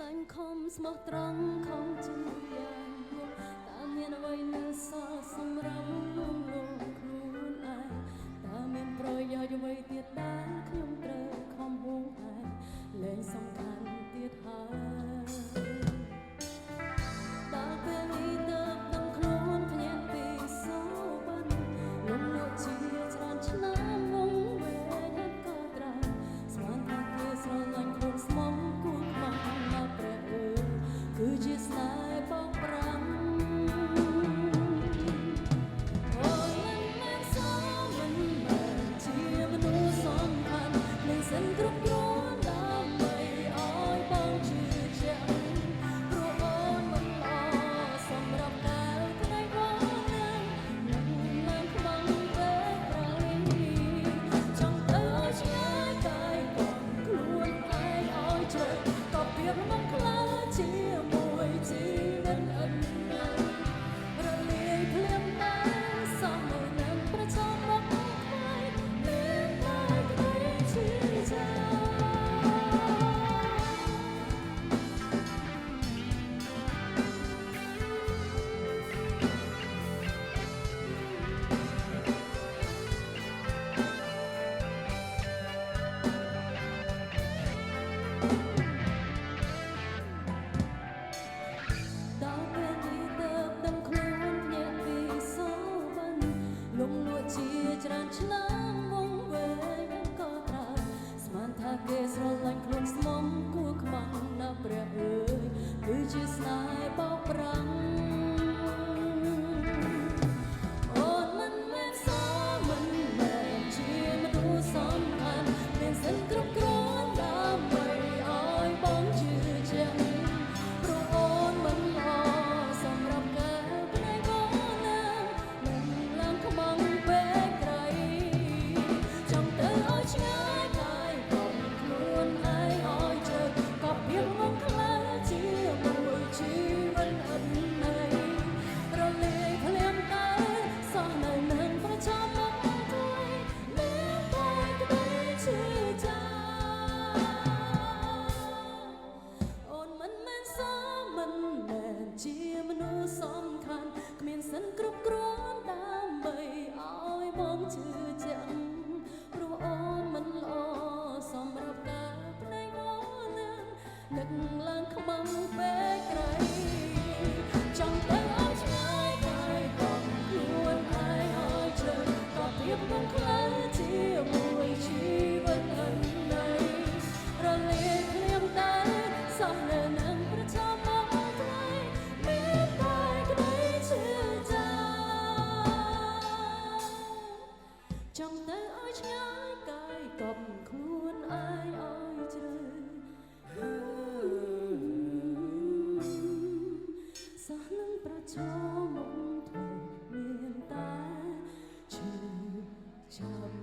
លាញ់ខំស្មោះត្រង់ខំជាយ៉ាងមុខតើមានអ្វីនៅសល់សម្រាប់លួងលោមខ្លួនឯងតើមានប្រយោជន៍អ្វីទៀតដែលខ្ញុំត្រូវខំហួងឯងលែងសំខាន់ទៀតហើយដល់ពេលនេះទើបដឹងខ្លួនភ្ញាក់ពីសូបាន់លំលក់ជាច្រើនឆ្នាំវងវែងហើយក៏ត្រាំស្មានថាគេស្រឡាញ់ខ្លួនស្មុំគួរខ្មាស់ណាស់ព្រះអើយគឺជាស្នេហ៍បោកប្រាំអូនមិនមែនមិនមែនជាមនុស្សសំខាន់នឹងសិនគ្រប់គ្រាន់ដើម្បីឲ្យបងជឿជាក់ព្រោះអូនមិនល្អសម្រាប់តែថ្ងៃបងនឹងឡើងខ្មាំងពេកប្រៃចង់ទៅឲ្យឆ្ងាយកាយបងខ្លួនឯងឲ្យជ្រៅក៏ពីរមកខ្លាចជាមួយជីវិតអត់ណារលាយភ្លាមដែរសំនៅនឹងប្រឆាំងមកថ្មីមានតែក្តីឈឺចាប់ដល់ពេលនេះទើបដឹងខ្លួនភ្ញាក់ពីសូបាន់លំលក់ជាច្រើនឆ្នាំវងវែងក៏ត្រាំស្មានថាគេស្រឡាញ់ខ្លួនស្មុំគួរខ្មាស់ណាស់ព្រះអើយគឺជាស្នេហ៍បោកប្រាំអូនមិនមែនមិនមែនជាមនុស្សសំខាន់មានសិនគ្រប់គ្រាន់ដើម្បីឲ្យបងជឿជាក់ព្រោះអូនមិនល្អសម្រាប់ការផ្នែកបងណានឹងឡើងខ្មាំងពេកក្រៃចង់ទៅឲ្យឆ្ងាយកាយបងខ្លួនឯងឲ្យជើក៏ពីមកខ្លាចជាមួយជីវិតអត់ន័យរលាយភ្លាមតែសោះនៅនឹងប្រឆាំងមកថ្មីមានតែក្តីឈឺចាប់អូនមិនមែនមិនមែនជាមនុស្សសំខាន់គ្មានសិនគ្រប់គ្រាន់ដើម្បីឲ្យបងជឿជាក់ព្រោះអូនមិនល្អសម្រាប់ការផ្នែកបងនឹងនឹកឡើងខ្មាំងពេកក្រៃចង់ទៅឲ្យឆ្ងាយកាយបងខ្លួនឯងឲ្យជ្រៅក៏ពីមកខ្លាចជាមួយជីវិតអត់ន័យរលាយភ្លាមតែសំនៅនឹងប្រឆាំងមកថ្មីមានតែក្តីឈឺចាប់ចង់ទៅឲ្យឆ្ងាយកាយកប់ខ្លួនឯងឲ្យជ្រៅសោះនឹងប្រឈមមុខធ្វើមានតែឈឺចាប់